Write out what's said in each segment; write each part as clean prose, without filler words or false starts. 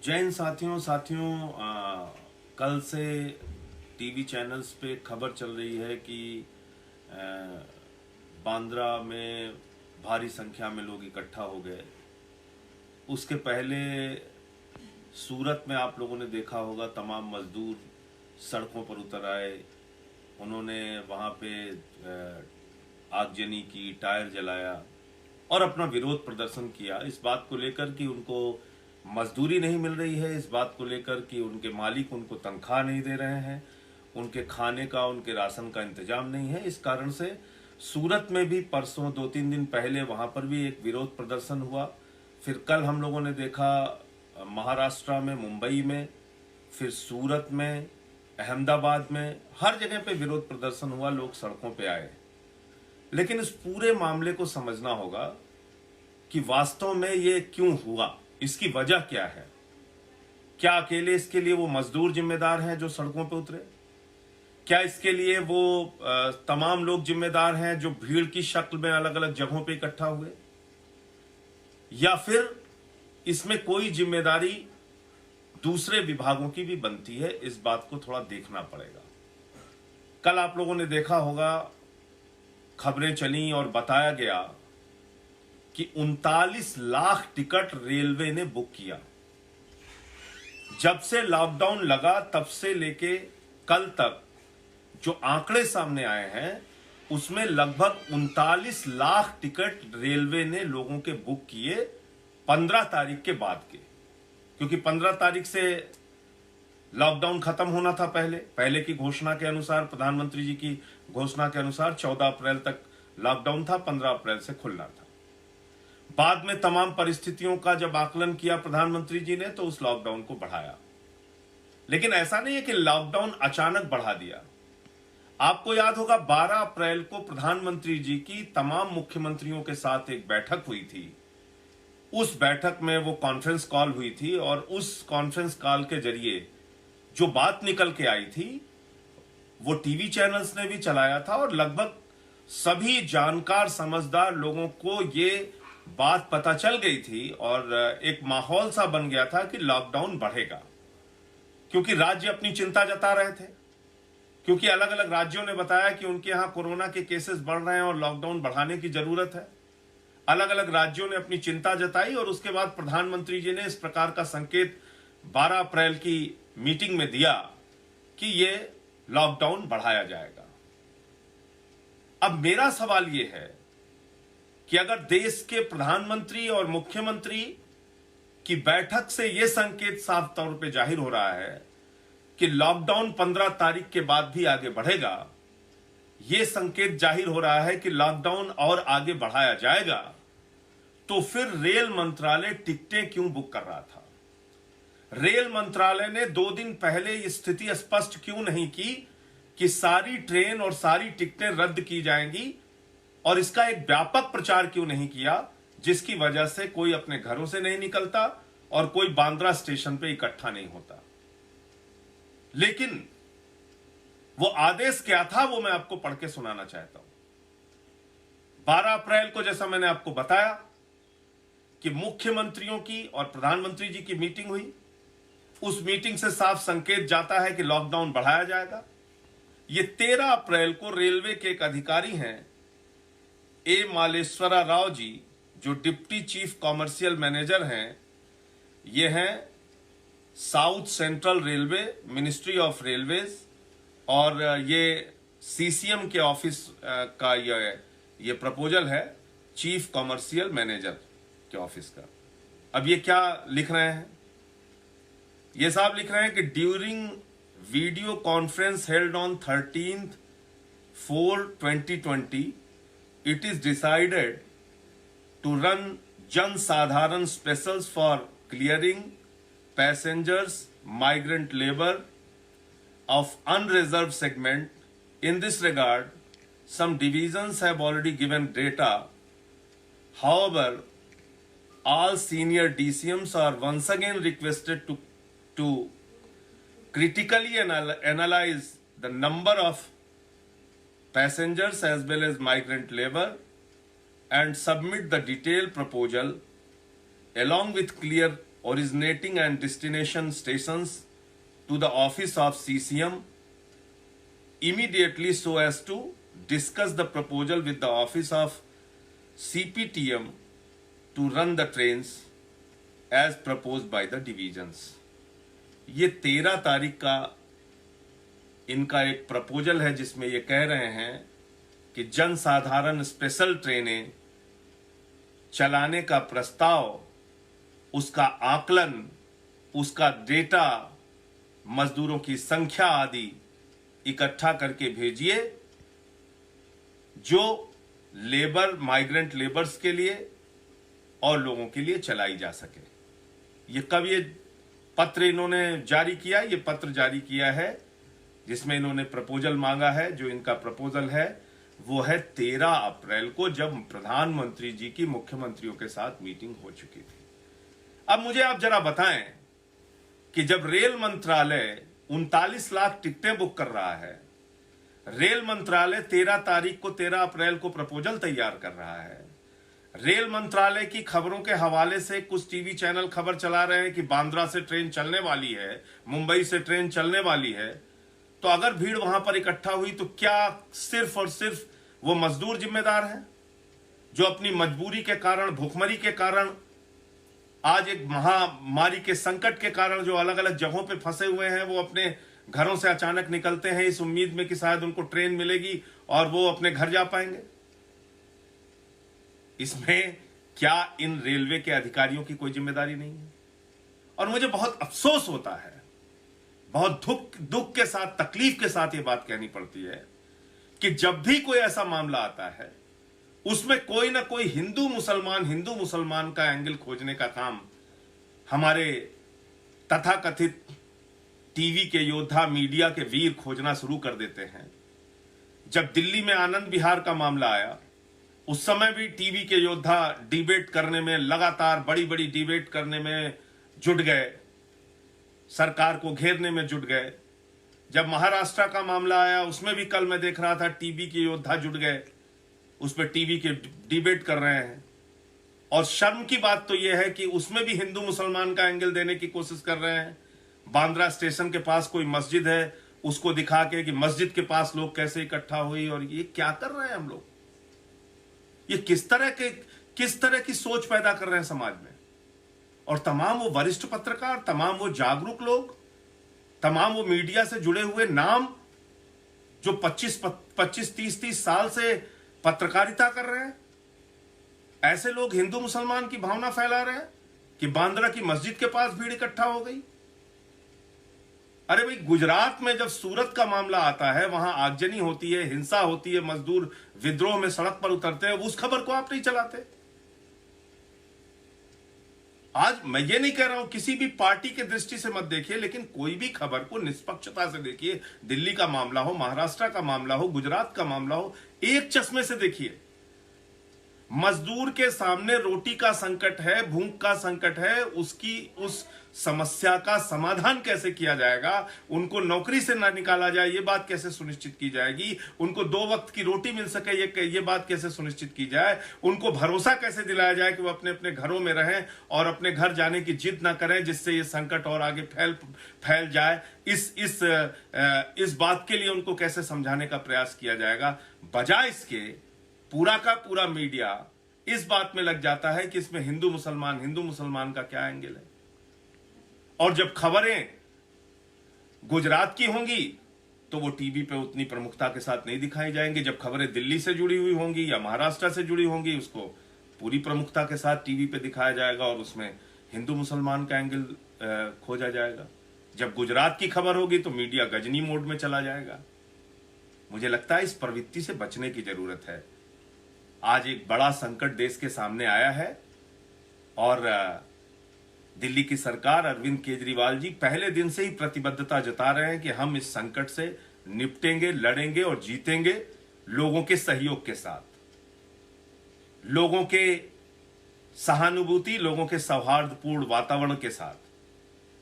जैन कल से TV channels पे खबर चल रही है कि बांद्रा में भारी संख्या में लोग इकट्ठा हो गए। उसके पहले सूरत में आप लोगों ने देखा होगा, तमाम मजदूर सड़कों पर उतर आए। उन्होंने वहाँ पे आगजनी की, टायर जलाया और अपना विरोध प्रदर्शन किया इस बात को लेकर कि उनको मजदूरी नहीं मिल रही है, इस बात को लेकर कि उनके मालिक उनको तनख्वाह नहीं दे रहे हैं, उनके खाने का, उनके राशन का इंतजाम नहीं है। इस कारण से सूरत में भी परसों 2-3 दिन पहले वहां पर भी एक विरोध प्रदर्शन हुआ। फिर कल हम लोगों ने देखा महाराष्ट्र में, मुंबई में, फिर सूरत में, अहमदाबाद में, हर जगह पे विरोध प्रदर्शन हुआ, लोग सड़कों पे आए। लेकिन इस पूरे मामले को समझना होगा कि वास्तव में ये क्यों हुआ, इसकी वजह क्या है। क्या अकेले इसके लिए वो मजदूर जिम्मेदार हैं जो सड़कों पे उतरे? क्या इसके लिए वो तमाम लोग जिम्मेदार हैं जो भीड़ की शक्ल में अलग अलग जगहों पे इकट्ठा हुए? या फिर इसमें कोई जिम्मेदारी दूसरे विभागों की भी बनती है? इस बात को थोड़ा देखना पड़ेगा। कल आप लोगों ने देखा होगा, खबरें चली और बताया गया कि 39 लाख टिकट रेलवे ने बुक किया। जब से लॉकडाउन लगा तब से लेके कल तक जो आंकड़े सामने आए हैं उसमें लगभग 39 लाख टिकट रेलवे ने लोगों के बुक किए 15 तारीख के बाद के। क्योंकि 15 तारीख से लॉकडाउन खत्म होना था। पहले की घोषणा के अनुसार, प्रधानमंत्री जी की घोषणा के अनुसार 14 अप्रैल तक लॉकडाउन था, 15 अप्रैल से खुलना था। बाद में तमाम परिस्थितियों का जब आकलन किया प्रधानमंत्री जी ने तो उस लॉकडाउन को बढ़ाया। लेकिन ऐसा नहीं है कि लॉकडाउन अचानक बढ़ा दिया। आपको याद होगा 12 अप्रैल को प्रधानमंत्री जी की तमाम मुख्यमंत्रियों के साथ एक बैठक हुई थी। उस बैठक में वो कॉन्फ्रेंस कॉल हुई थी और उस कॉन्फ्रेंस कॉल के जरिए जो बात निकल के आई थी वो टीवी चैनल्स ने भी चलाया था और लगभग सभी जानकार समझदार लोगों को ये बात पता चल गई थी और एक माहौल सा बन गया था कि लॉकडाउन बढ़ेगा। क्योंकि राज्य अपनी चिंता जता रहे थे, क्योंकि अलग अलग राज्यों ने बताया कि उनके यहां कोरोना के केसेस बढ़ रहे हैं और लॉकडाउन बढ़ाने की जरूरत है। अलग अलग राज्यों ने अपनी चिंता जताई और उसके बाद प्रधानमंत्री जी ने इस प्रकार का संकेत 12 अप्रैल की मीटिंग में दिया कि ये लॉकडाउन बढ़ाया जाएगा। अब मेरा सवाल यह है कि अगर देश के प्रधानमंत्री और मुख्यमंत्री की बैठक से यह संकेत साफ तौर पे जाहिर हो रहा है कि लॉकडाउन 15 तारीख के बाद भी आगे बढ़ेगा, यह संकेत जाहिर हो रहा है कि लॉकडाउन और आगे बढ़ाया जाएगा, तो फिर रेल मंत्रालय टिकटें क्यों बुक कर रहा था? रेल मंत्रालय ने 2 दिन पहले यह स्थिति स्पष्ट क्यों नहीं की कि सारी ट्रेन और सारी टिकटें रद्द की जाएंगी, और इसका एक व्यापक प्रचार क्यों नहीं किया जिसकी वजह से कोई अपने घरों से नहीं निकलता और कोई बांद्रा स्टेशन पे इकट्ठा नहीं होता? लेकिन वो आदेश क्या था वो मैं आपको पढ़ के सुनाना चाहता हूं। 12 अप्रैल को, जैसा मैंने आपको बताया, कि मुख्यमंत्रियों की और प्रधानमंत्री जी की मीटिंग हुई। उस मीटिंग से साफ संकेत जाता है कि लॉकडाउन बढ़ाया जाएगा। ये 13 अप्रैल को रेलवे के एक अधिकारी हैं, ए मालेश्वरा राव जी, जो डिप्टी चीफ कॉमर्शियल मैनेजर हैं, ये हैं south central railway, ministry of railways, और ये सीसीएम के ऑफिस का ये प्रपोजल है, चीफ कॉमर्शियल मैनेजर के ऑफिस का। अब ये क्या लिख रहे हैं? ये साहब लिख रहे हैं कि during video conference held on 13/4/2020 it is decided to run Jan Sadharan specials for clearing passengers, migrant labor of unreserved segment. In this regard, some divisions have already given data. However, all senior DCMs are once again requested to critically analyze the number of passengers as well as migrant labor and submit the detailed proposal along with clear originating and destination stations to the office of CCM immediately so as to discuss the proposal with the office of CPTM to run the trains as proposed by the divisions. ये 13 तारीख का इनका एक proposal है जिसमें ये कह रहे हैं कि जनसाधारण स्पेशल ट्रेनें चलाने का प्रस्ताव, उसका आकलन, उसका डेटा, मजदूरों की संख्या आदि इकट्ठा करके भेजिए जो लेबर, माइग्रेंट लेबर्स के लिए और लोगों के लिए चलाई जा सके। ये कब ये पत्र इन्होंने जारी किया? ये पत्र जारी किया है जिसमें इन्होंने प्रपोजल मांगा है। जो इनका प्रपोजल है वो है 13 अप्रैल को, जब प्रधानमंत्री जी की मुख्यमंत्रियों के साथ मीटिंग हो चुकी थी। अब मुझे आप जरा बताएं कि जब रेल मंत्रालय 39 लाख टिकटें बुक कर रहा है, रेल मंत्रालय 13 अप्रैल को प्रपोजल तैयार कर रहा है, रेल मंत्रालय की खबरों के हवाले से कुछ टीवी चैनल खबर चला रहे हैं कि बांद्रा से ट्रेन चलने वाली है, मुंबई से ट्रेन चलने वाली है, तो अगर भीड़ वहां पर इकट्ठा हुई तो क्या सिर्फ और सिर्फ वो मजदूर जिम्मेदार हैं जो अपनी मजबूरी के कारण, भूखमरी के कारण, आज एक महामारी के संकट के कारण जो अलग अलग जगहों पे फंसे हुए हैं, वो अपने घरों से अचानक निकलते हैं इस उम्मीद में कि शायद उनको ट्रेन मिलेगी और वो अपने घर जा पाएंगे? इसमें क्या इन रेलवे के अधिकारियों की कोई जिम्मेदारी नहीं है? और मुझे बहुत अफसोस होता है, बहुत दुख के साथ, तकलीफ के साथ ये बात कहनी पड़ती है कि जब भी कोई ऐसा मामला आता है उसमें कोई ना कोई हिंदू मुसलमान का एंगल खोजने का काम हमारे तथाकथित टीवी के योद्धा, मीडिया के वीर खोजना शुरू कर देते हैं। जब दिल्ली में आनंद विहार का मामला आया उस समय भी टीवी के योद्धा डिबेट करने में, लगातार बड़ी बड़ी डिबेट करने में जुट गए, सरकार को घेरने में जुट गए। जब महाराष्ट्र का मामला आया उसमें भी कल मैं देख रहा था टीवी के योद्धा जुट गए, उस पर टीवी के डिबेट कर रहे हैं। और शर्म की बात तो यह है कि उसमें भी हिंदू मुसलमान का एंगल देने की कोशिश कर रहे हैं। बांद्रा स्टेशन के पास कोई मस्जिद है, उसको दिखा के कि मस्जिद के पास लोग कैसे इकट्ठा हुई, और ये क्या कर रहे हैं हम लोग? ये किस तरह की सोच पैदा कर रहे हैं समाज में? और तमाम वो वरिष्ठ पत्रकार, तमाम वो जागरूक लोग, तमाम वो मीडिया से जुड़े हुए नाम जो 25-30 साल से पत्रकारिता कर रहे हैं, ऐसे लोग हिंदू मुसलमान की भावना फैला रहे हैं कि बांद्रा की मस्जिद के पास भीड़ इकट्ठा हो गई। अरे भाई, गुजरात में जब सूरत का मामला आता है, वहां आगजनी होती है, हिंसा होती है, मजदूर विद्रोह में सड़क पर उतरते हैं, उस खबर को आप नहीं चलाते। आज मैं ये नहीं कह रहा हूं किसी भी पार्टी के दृष्टि से मत देखिए, लेकिन कोई भी खबर को निष्पक्षता से देखिए। दिल्ली का मामला हो, महाराष्ट्र का मामला हो, गुजरात का मामला हो, एक चश्मे से देखिए। मजदूर के सामने रोटी का संकट है, भूख का संकट है, उस समस्या का समाधान कैसे किया जाएगा, उनको नौकरी से ना निकाला जाए ये बात कैसे सुनिश्चित की जाएगी, उनको 2 वक्त की रोटी मिल सके ये बात कैसे सुनिश्चित की जाए, उनको भरोसा कैसे दिलाया जाए कि वो अपने अपने घरों में रहें और अपने घर जाने की जिद ना करें जिससे ये संकट और आगे फैल जाए, इस बात के लिए उनको कैसे समझाने का प्रयास किया जाएगा। बजाय इसके पूरा का पूरा मीडिया इस बात में लग जाता है कि इसमें हिंदू मुसलमान का क्या एंगल है। और जब खबरें गुजरात की होंगी तो वो टीवी पे उतनी प्रमुखता के साथ नहीं दिखाई जाएंगी। जब खबरें दिल्ली से जुड़ी हुई होंगी या महाराष्ट्र से जुड़ी होंगी, उसको पूरी प्रमुखता के साथ टीवी पे दिखाया जाएगा और उसमें हिंदू मुसलमान का एंगल खोजा जाएगा। जब गुजरात की खबर होगी तो मीडिया गजनी मोड में चला जाएगा। मुझे लगता है इस प्रवृत्ति से बचने की जरूरत है। आज एक बड़ा संकट देश के सामने आया है और दिल्ली की सरकार, अरविंद केजरीवाल जी पहले दिन से ही प्रतिबद्धता जता रहे हैं कि हम इस संकट से निपटेंगे, लड़ेंगे और जीतेंगे लोगों के सहयोग के साथ, लोगों के सहानुभूति, लोगों के सौहार्दपूर्ण वातावरण के साथ,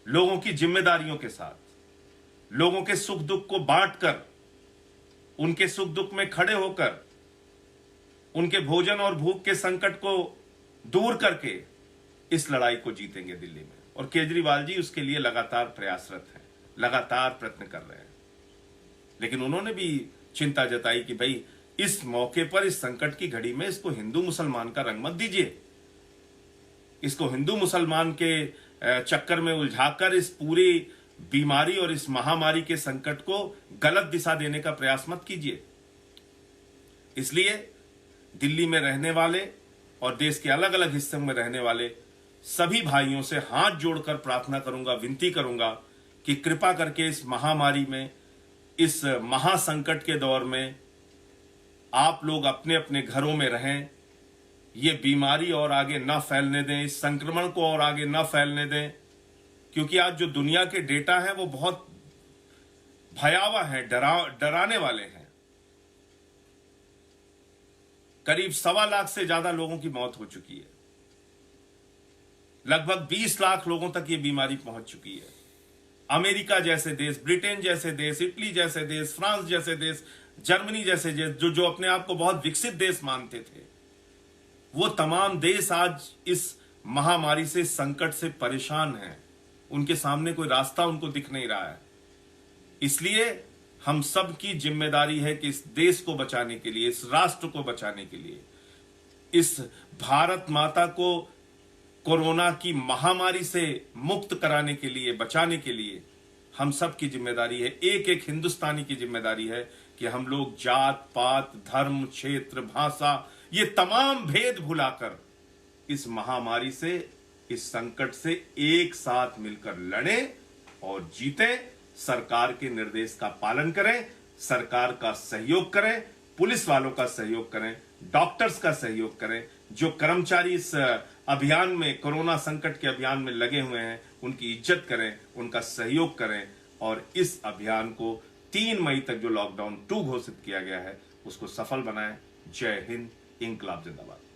लोगों की जिम्मेदारियों के साथ, लोगों के सुख दुख को बांटकर, उनके सुख दुख में खड़े होकर, उनके भोजन और भूख के संकट को दूर करके इस लड़ाई को जीतेंगे दिल्ली में। और केजरीवाल जी उसके लिए लगातार प्रयासरत हैं, लगातार प्रयत्न कर रहे हैं। लेकिन उन्होंने भी चिंता जताई कि भाई इस मौके पर, इस संकट की घड़ी में इसको हिंदू मुसलमान का रंग मत दीजिए, इसको हिंदू मुसलमान के चक्कर में उलझाकर इस पूरी बीमारी और इस महामारी के संकट को गलत दिशा देने का प्रयास मत कीजिए। इसलिए दिल्ली में रहने वाले और देश के अलग अलग हिस्सों में रहने वाले सभी भाइयों से हाथ जोड़कर प्रार्थना करूंगा, विनती करूंगा कि कृपा करके इस महामारी में, इस महासंकट के दौर में आप लोग अपने अपने घरों में रहें, ये बीमारी और आगे न फैलने दें, इस संक्रमण को और आगे न फैलने दें, क्योंकि आज जो दुनिया के डेटा है वो बहुत भयावह है, डराने वाले हैं। करीब 1.25 लाख से ज्यादा लोगों की मौत हो चुकी है, लगभग 20 लाख लोगों तक ये बीमारी पहुंच चुकी है। अमेरिका जैसे देश, ब्रिटेन जैसे देश, इटली जैसे देश, फ्रांस जैसे देश, जर्मनी जैसे देश, जो अपने आप को बहुत विकसित देश मानते थे, वो तमाम देश आज इस महामारी से, संकट से परेशान हैं। उनके सामने कोई रास्ता उनको दिख नहीं रहा है। इसलिए हम सब की जिम्मेदारी है कि इस देश को बचाने के लिए, इस राष्ट्र को बचाने के लिए, इस भारत माता को कोरोना की महामारी से मुक्त कराने के लिए, बचाने के लिए हम सब की जिम्मेदारी है, एक एक हिंदुस्तानी की जिम्मेदारी है कि हम लोग जात पात, धर्म, क्षेत्र, भाषा, ये तमाम भेद भुलाकर इस महामारी से, इस संकट से एक साथ मिलकर लड़ें और जीतें। सरकार के निर्देश का पालन करें, सरकार का सहयोग करें, पुलिस वालों का सहयोग करें, डॉक्टर्स का सहयोग करें, जो कर्मचारी इस अभियान में, कोरोना संकट के अभियान में लगे हुए हैं, उनकी इज्जत करें, उनका सहयोग करें और इस अभियान को 3 मई तक जो लॉकडाउन 2 घोषित किया गया है उसको सफल बनाएं। जय हिंद, इंकलाब जिंदाबाद।